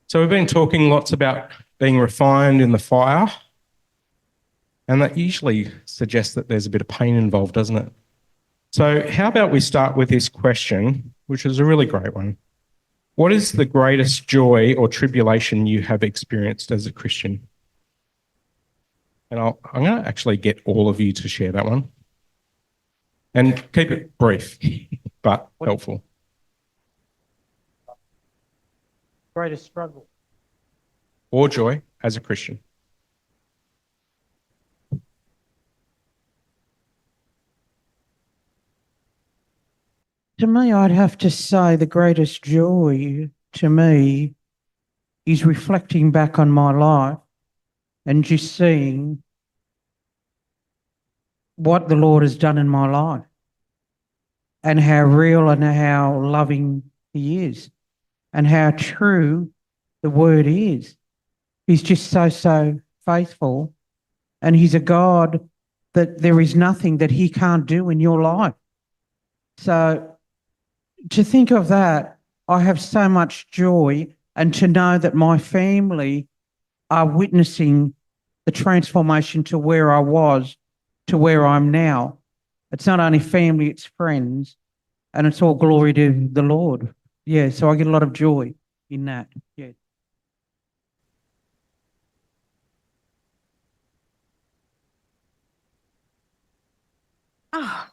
So we've been talking lots about being refined in the fire, and that usually suggests that there's a bit of pain involved, doesn't it? So how about we start with this question, which is a really great one. What is the greatest joy or tribulation you have experienced as a Christian? And I'm going to actually get all of you to share that one. And keep it brief, but helpful. Greatest struggle. Or joy as a Christian. To me, I'd have to say the greatest joy to me is reflecting back on my life and just seeing what the Lord has done in my life and how real and how loving He is and how true the word is. He's just so faithful, and He's a God that there is nothing that He can't do in your life. So to think of that, I have so much joy, and to know that my family are witnessing the transformation to where I was to where I'm now. It's not only family, it's friends, and it's all glory to the Lord. Yeah, so I get a lot of joy in that. Yeah. Oh,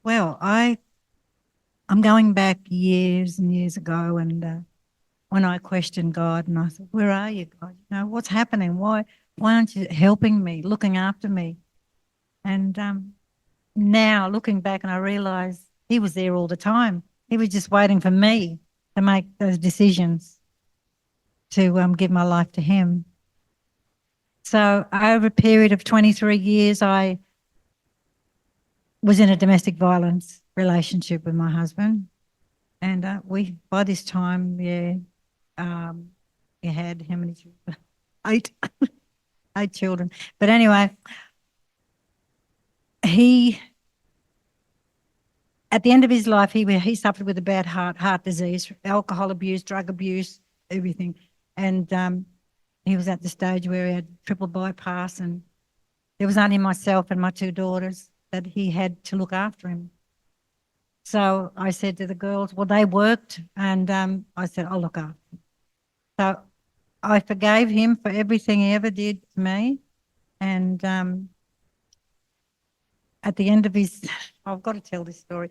well, I'm going back years and years ago, and when I questioned God, and I thought, "Where are you, God? You know, what's happening? Why aren't you helping me, looking after me?" And now looking back, and I realise He was there all the time. He was just waiting for me to make those decisions to give my life to Him. So over a period of 23 years, I was in a domestic violence relationship with my husband, and we by this time, he had how many children? Eight, eight children. But anyway, he at the end of his life, he suffered with a bad heart disease, alcohol abuse, drug abuse, everything, and he was at the stage where he had triple bypass, and there was only myself and my two daughters that he had to look after him. So I said to the girls, well, they worked, and I said, I'll look after him. So I forgave him for everything he ever did to me. And at the end of his, I've got to tell this story.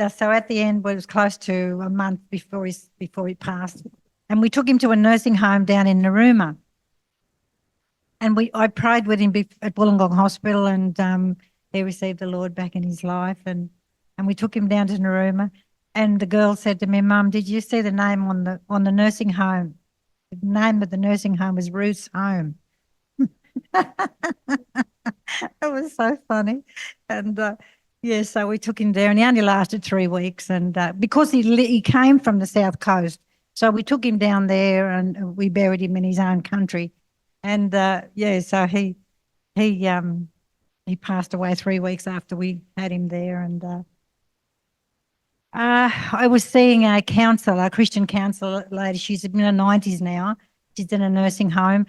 So at the end, well, it was close to a month before he passed, and we took him to a nursing home down in Narooma. And I prayed with him at Wollongong Hospital, and he received the Lord back in his life. And we took him down to Narooma, and the girl said to me, "Mum, did you see the name on the nursing home? The name of the nursing home was Ruth's Home." It was so funny. And yeah, so we took him there, and he only lasted 3 weeks. And because he came from the South Coast, so we took him down there and we buried him in his own country. And yeah, so he passed away 3 weeks after we had him there. And I was seeing a counsellor, a Christian counsellor lady. She's in her 90s now. She's in a nursing home.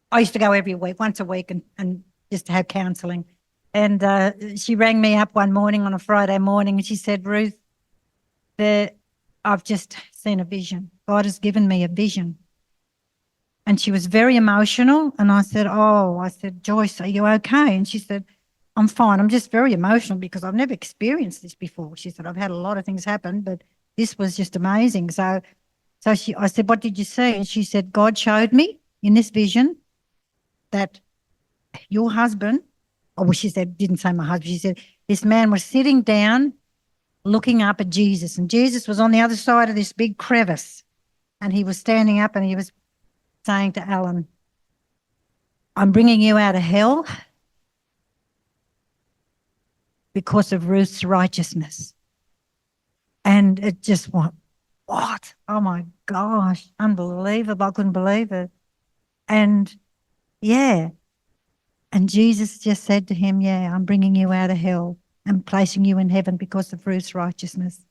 I used to go every week, once a week, and just to have counselling. And she rang me up one morning on a Friday morning, and she said, "Ruth, I've just seen a vision. God has given me a vision." And she was very emotional. And I said, "Joyce, are you okay?" And she said, "I'm fine. I'm just very emotional because I've never experienced this before." She said, "I've had a lot of things happen, but this was just amazing." So I said, "What did you see?" And she said, "God showed me in this vision that your husband," well, she said, didn't say my husband, she said, "this man was sitting down looking up at Jesus, and Jesus was on the other side of this big crevice, and he was standing up and he was saying to Alan, 'I'm bringing you out of hell because of Ruth's righteousness.'" And it just went, what? Oh my gosh, unbelievable. I couldn't believe it. And yeah. And Jesus just said to him, "Yeah, I'm bringing you out of hell and placing you in heaven because of Ruth's righteousness."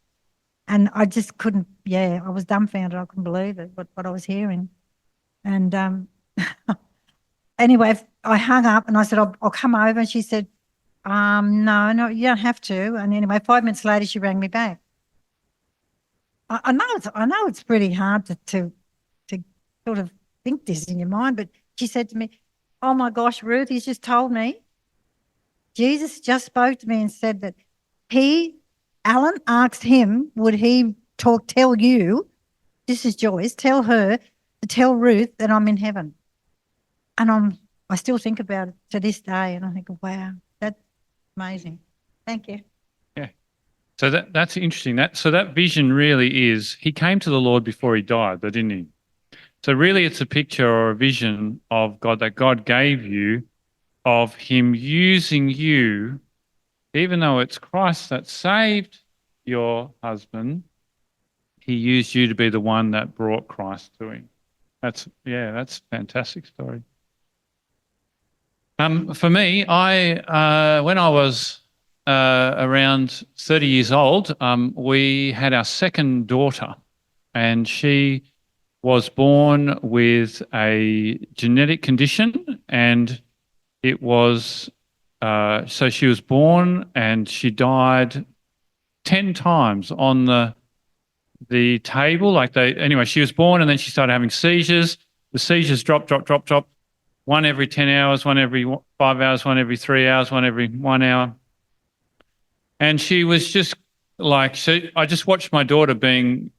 And I just couldn't, I was dumbfounded. I couldn't believe it, what I was hearing. And anyway, I hung up and I said, I'll come over. And she said, no, you don't have to. And anyway, 5 minutes later, she rang me back. I know it's pretty hard to sort of think this in your mind, but she said to me, oh my gosh, Ruth, he's just told me. Jesus just spoke to me and said that Alan asked him, would he tell you, this is Joyce, tell her to tell Ruth that I'm in heaven. And I still think about it to this day, and I think, wow, that's amazing. Thank you. Yeah. So that's interesting. So that vision really is, he came to the Lord before he died, though, didn't he? So really it's a picture or a vision of God that God gave you, of him using you, even though it's Christ that saved your husband, he used you to be the one that brought Christ to him. That's a fantastic story. For me, when I was around 30 years old, we had our second daughter, and she was born with a genetic condition, and it was so she was born and she died 10 times on the table. Anyway, she was born and then she started having seizures. The seizures dropped. One every 10 hours, one every 5 hours, one every 3 hours, one every 1 hour. And she was just like, I just watched my daughter being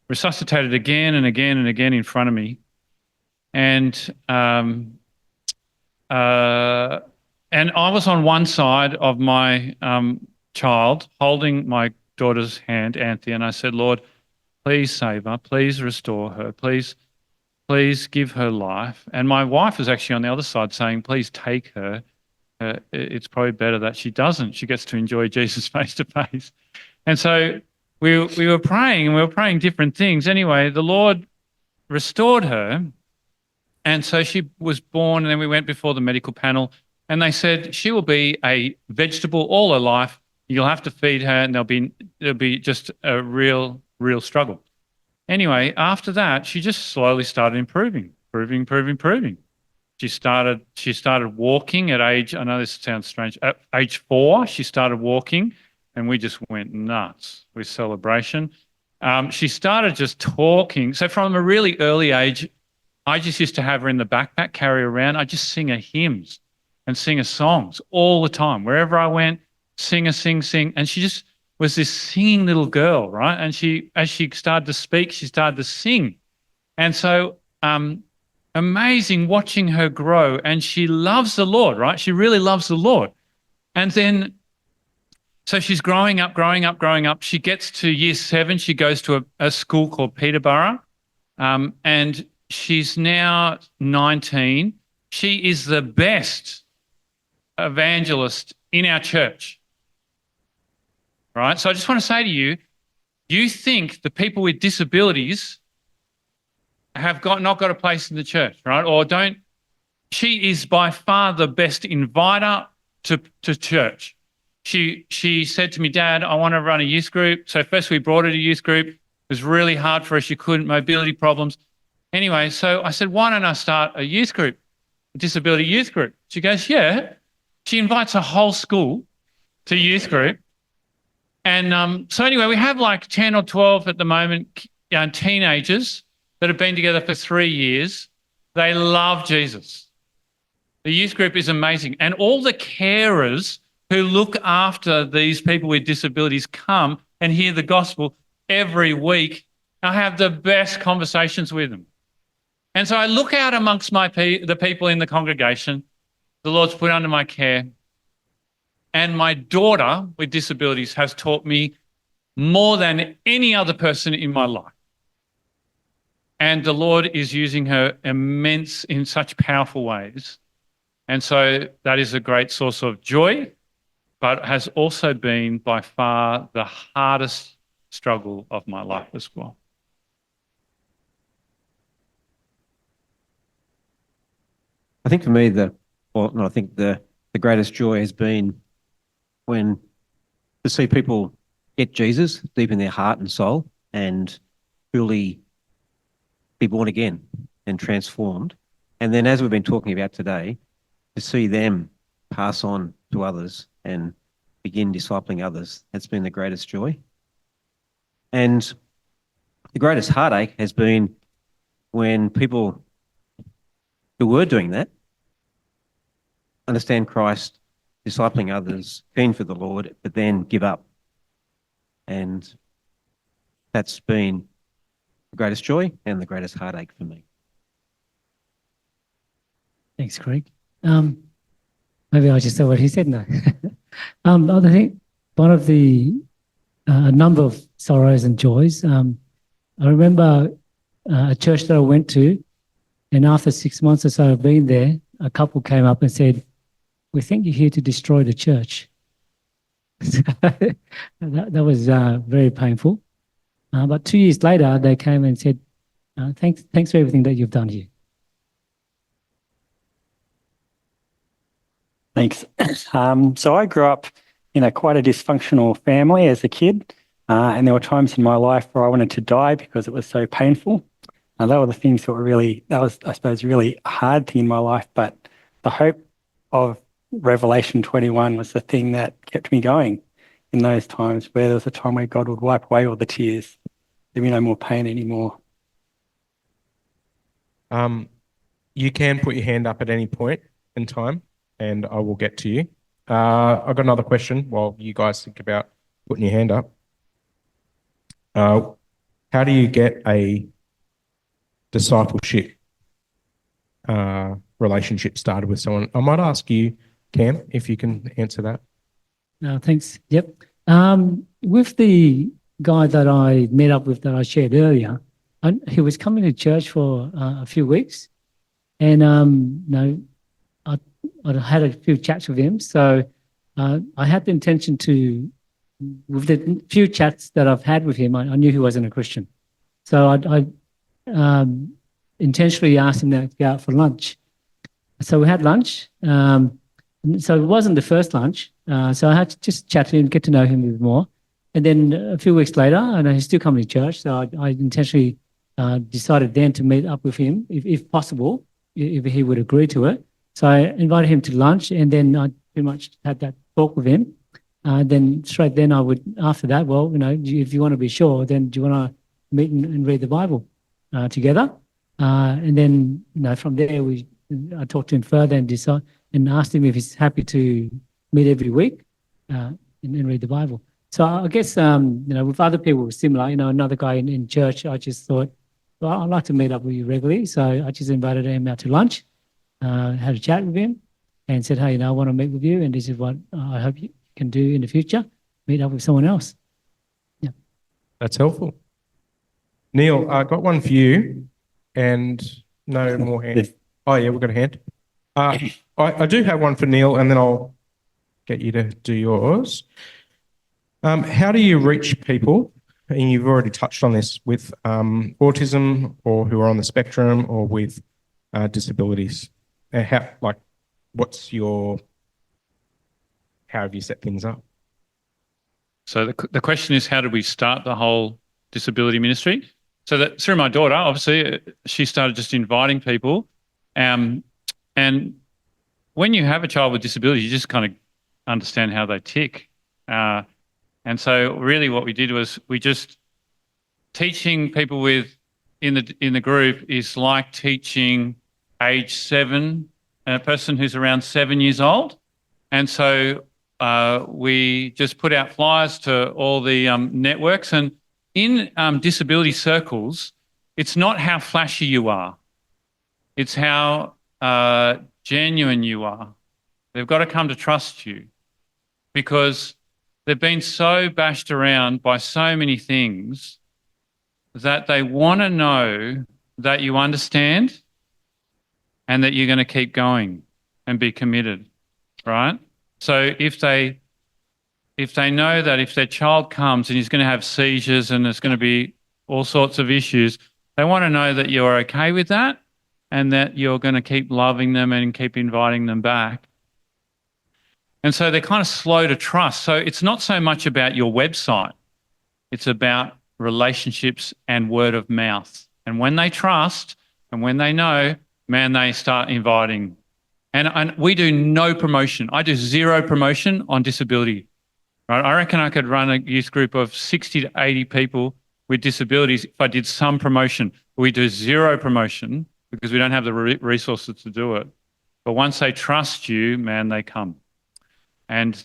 resuscitated again and again and again in front of me. And I was on one side of my child holding my daughter's hand, Anthea, and I said, Lord, please save her, please restore her, please give her life. And my wife was actually on the other side saying, please take her. It's probably better that she doesn't. She gets to enjoy Jesus face to face. And so we were praying, and we were praying different things. Anyway, the Lord restored her. And so she was born, and then we went before the medical panel, and they said she will be a vegetable all her life. You'll have to feed her, and there'll be just a real struggle. Anyway, after that, she just slowly started improving. She started walking at age, I know this sounds strange, at age 4, she started walking, and we just went nuts with celebration. She started just talking. So from a really early age, I just used to have her in the backpack, carry her around. I just sing her hymns and sing her songs all the time. Wherever I went, sing. And she just was this singing little girl, right? And as she started to speak, she started to sing. And so amazing watching her grow. And she loves the Lord, right? She really loves the Lord. And then, so she's growing up. She gets to year 7. She goes to a school called Peterborough. And she's now 19. She is the best evangelist in our church, right? So I just want to say to you, you think the people with disabilities have not got a place in the church, right? Or don't. She is by far the best inviter to church. She said to me, Dad, I want to run a youth group. So first we brought her to youth group. It was really hard for her. She couldn't, mobility problems. Anyway, so I said, why don't I start a youth group, a disability youth group? She goes, yeah. She invites a whole school to youth group. And so anyway, we have like 10 or 12 at the moment, teenagers that have been together for 3 years. They love Jesus. The youth group is amazing. And all the carers who look after these people with disabilities come and hear the gospel every week. I have the best conversations with them. And so I look out amongst the people in the congregation the Lord's put under my care, and my daughter with disabilities has taught me more than any other person in my life. And the Lord is using her in such powerful ways. And so that is a great source of joy, but has also been by far the hardest struggle of my life as well. I think for me, the greatest joy has been to see people get Jesus deep in their heart and soul and truly be born again and transformed. And then, as we've been talking about today, to see them pass on to others and begin discipling others, that's been the greatest joy. And the greatest heartache has been when people who were doing that understand Christ, discipling others, keen for the Lord, but then give up. And that's been the greatest joy and the greatest heartache for me. Thanks, Craig. Maybe I'll just say what he said now. I think one of the a number of sorrows and joys. I remember a church that I went to, and after 6 months or so of being there, a couple came up and said, "We think you're here to destroy the church." that was very painful. But 2 years later, they came and said, "Thanks for everything that you've done here." Thanks. So I grew up in quite a dysfunctional family as a kid, and there were times in my life where I wanted to die because it was so painful. And that were the things that that was, I suppose, really a hard thing in my life. But the hope of Revelation 21 was the thing that kept me going in those times, where there was a time where God would wipe away all the tears. There'd be no more pain anymore. You can put your hand up at any point in time, and I will get to you. I've got another question while you guys think about putting your hand up. How do you get a discipleship relationship started with someone? I might ask you, Cam, if you can answer that. Thanks. Yep. With the guy that I met up with that I shared earlier, he was coming to church for a few weeks, and I had a few chats with him. So I had the intention to, with the few chats that I've had with him, I knew he wasn't a Christian. So I intentionally asked him to go out for lunch. So we had lunch. So it wasn't the first lunch. So I had to just chat to him, get to know him a bit more. And then a few weeks later, and he's still coming to church. So I intentionally decided then to meet up with him, if possible, if he would agree to it. So I invited him to lunch, and then I pretty much had that talk with him. Then straight then I would, after that, well, if you want to be sure, then do you want to meet and read the Bible together? And then, from there, I talked to him further and asked him if he's happy to meet every week and read the Bible. So I guess, with other people it was similar, another guy in church, I just thought, well, I'd like to meet up with you regularly. So I just invited him out to lunch, had a chat with him and said, hey, I want to meet with you. And this is what I hope you can do in the future, meet up with someone else. Yeah. That's helpful. Neil, I got one for you and no more hands. Oh, yeah, we've got a hand. I do have one for Neil, and then I'll get you to do yours. How do you reach people, and you've already touched on this, with autism or who are on the spectrum or with disabilities? How have you set things up? So the question is, how did we start the whole disability ministry? So that through my daughter, obviously, she started just inviting people. And when you have a child with disability, you just kind of understand how they tick. And so really what we did was we just teaching people in the group is like teaching age 7, a person who's around 7 years old. And so we just put out flyers to all the networks. And in disability circles, it's not how flashy you are. It's how genuine you are. They've got to come to trust you, because they've been so bashed around by so many things that they want to know that you understand and that you're going to keep going and be committed, right? So if they know that if their child comes and he's going to have seizures and there's going to be all sorts of issues, they want to know that you're okay with that and that you're going to keep loving them and keep inviting them back. And so they're kind of slow to trust. So it's not so much about your website. It's about relationships and word of mouth. And when they trust and when they know, man, they start inviting. And we do no promotion. I do zero promotion on disability. Right? I reckon I could run a youth group of 60 to 80 people with disabilities if I did some promotion. We do zero promotion because we don't have the resources to do it. But once they trust you, man, they come. And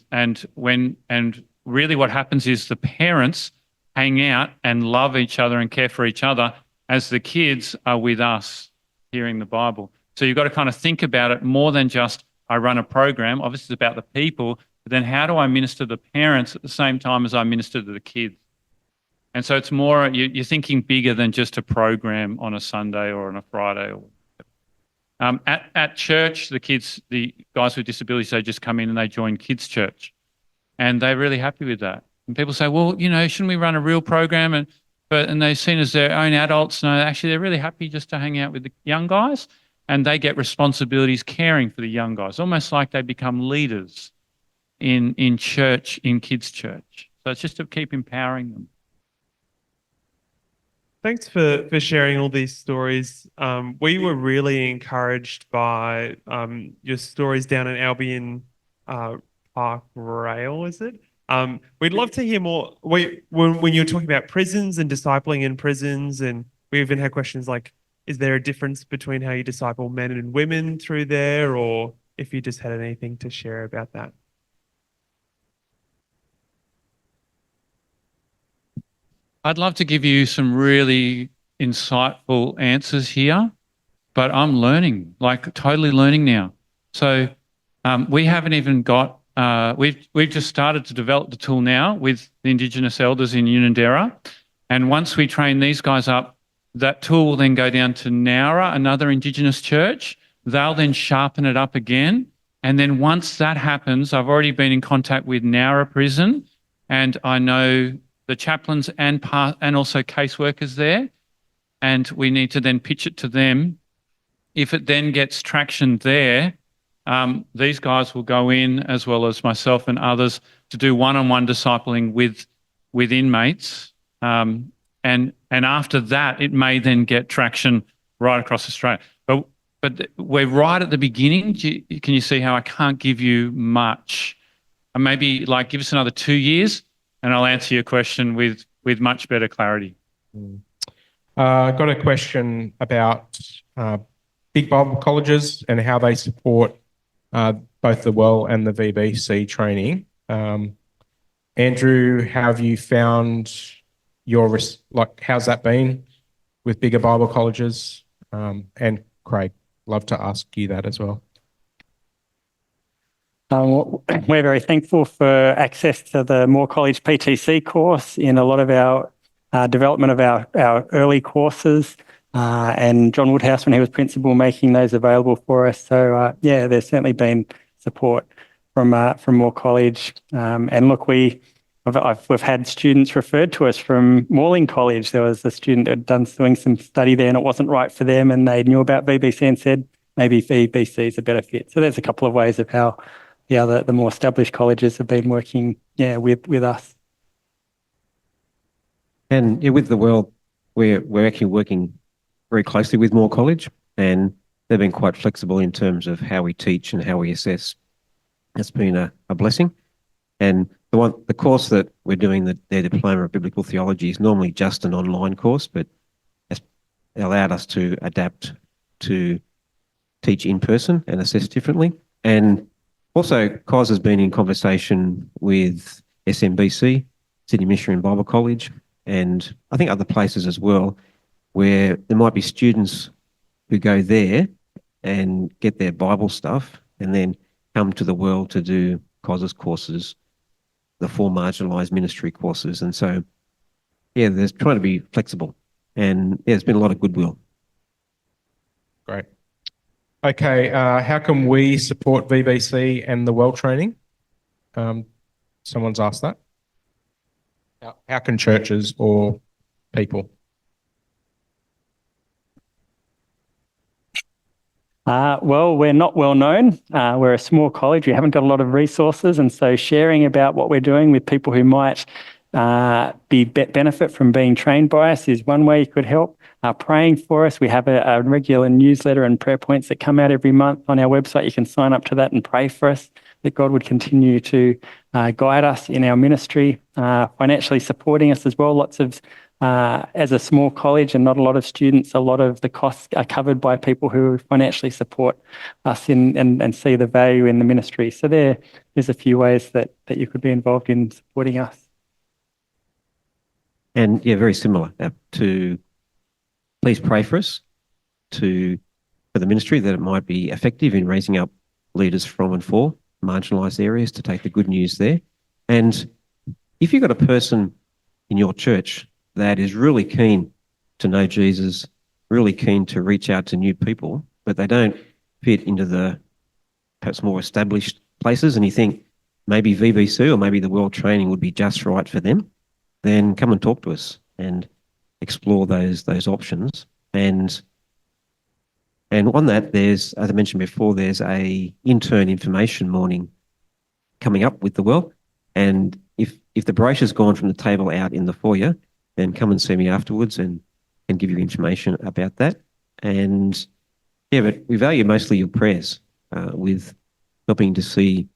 really what happens is the parents hang out and love each other and care for each other as the kids are with us hearing the Bible. So you've got to kind of think about it more than just I run a program. Obviously, it's about the people, but then how do I minister to the parents at the same time as I minister to the kids? And so it's more, you're thinking bigger than just a program on a Sunday or on a Friday. At church, the guys with disabilities, they just come in and they join kids' church. And they're really happy with that. And people say, well, shouldn't we run a real program? And they're seen as their own adults. No, actually, they're really happy just to hang out with the young guys. And they get responsibilities caring for the young guys, almost like they become leaders in church, in kids' church. So it's just to keep empowering them. Thanks for sharing all these stories. We were really encouraged by your stories down in Albion Park Rail, is it? We'd love to hear more. When you're talking about prisons and discipling in prisons, and we even had questions like, is there a difference between how you disciple men and women through there, or if you just had anything to share about that? I'd love to give you some really insightful answers here, but I'm learning, like totally learning now. So we haven't even got, we've just started to develop the tool now with the Indigenous elders in Unanderra. And once we train these guys up, that tool will then go down to Nowra, another Indigenous church. They'll then sharpen it up again. And then once that happens, I've already been in contact with Nowra Prison, and I know the chaplains and also caseworkers there, and we need to then pitch it to them. If it then gets traction there, these guys will go in, as well as myself and others, to do one-on-one discipling with inmates. And after that, it may then get traction right across Australia. But we're right at the beginning. Can you see how I can't give you much? And maybe give us another 2 years, and I'll answer your question with much better clarity. I've got a question about big Bible colleges and how they support both the WELL and the VBC training. Andrew, how have you found how's that been with bigger Bible colleges? And Craig, love to ask you that as well. We're very thankful for access to the Moore College PTC course in a lot of our development of our early courses, and John Woodhouse, when he was principal, making those available for us. So there's certainly been support from Moore College. And look, we've had students referred to us from Morling College. There was a student that had doing some study there, and it wasn't right for them, and they knew about VBC and said maybe VBC is a better fit. So there's a couple of ways of how the more established colleges have been working with us. And with the WELL, we're actually working very closely with Moore College, and they've been quite flexible in terms of how we teach and how we assess. That's been a blessing. And the course that we're doing, their Diploma of Biblical Theology, is normally just an online course, but it's allowed us to adapt to teach in person and assess differently. And also, COS has been in conversation with SMBC, Sydney Missionary and Bible College, and I think other places as well, where there might be students who go there and get their Bible stuff and then come to the WELL to do COS's courses, the 4 marginalised ministry courses. And so, there's trying to be flexible, and there's been a lot of goodwill. Great. Okay, how can we support VBC and the WELL training? Someone's asked that. How can churches or people? Well, we're not well known. We're a small college. We haven't got a lot of resources. And so sharing about what we're doing with people who might benefit from being trained by us is one way you could help. Praying for us. We have a regular newsletter and prayer points that come out every month on our website. You can sign up to that and pray for us, that God would continue to guide us in our ministry, financially supporting us as well. Lots of, as a small college and not a lot of students, a lot of the costs are covered by people who financially support us and see the value in the ministry. So there's a few ways that you could be involved in supporting us. And yeah, very similar to please pray for us for the ministry, that it might be effective in raising up leaders from and for marginalised areas to take the good news there. And if you've got a person in your church that is really keen to know Jesus, really keen to reach out to new people, but they don't fit into the perhaps more established places, and you think maybe VBC or maybe the World Training would be just right for them, then come and talk to us and explore those options. And on that, there's, as I mentioned before, there's a intern information morning coming up with the Well. And if the brochure's gone from the table out in the foyer, then come and see me afterwards and give you information about that. And yeah, but we value mostly your prayers with helping to see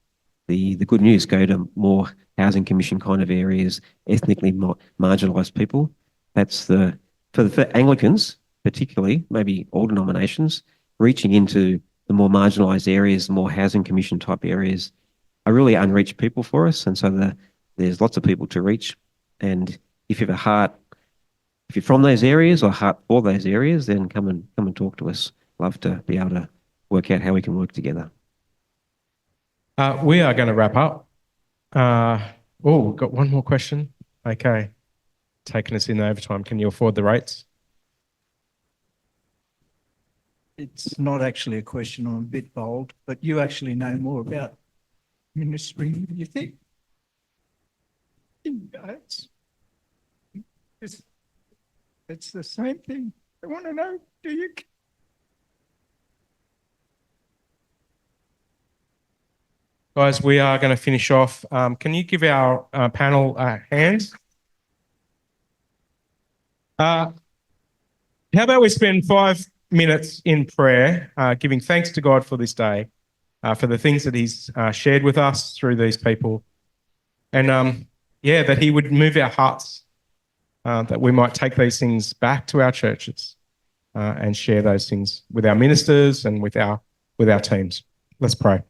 the good news go to more housing commission kind of areas, ethnically marginalised people. That's for Anglicans, particularly, maybe all denominations, reaching into the more marginalised areas, the more housing commission type areas, are really unreached people for us. And so there's lots of people to reach. And if you have a heart, if you're from those areas or heart for those areas, then come and talk to us. Love to be able to work out how we can work together. We are going to wrap up. We've got one more question. Okay. Taking us in overtime. Can you afford the rates? It's not actually a question, I'm a bit bold, but you actually know more about ministry than you think. It's the same thing. I want to know, do you? Guys, we are going to finish off. Can you give our panel a hand? How about we spend 5 minutes in prayer, giving thanks to God for this day, for the things that He's shared with us through these people, and that He would move our hearts, that we might take these things back to our churches and share those things with our ministers and with our teams. Let's pray.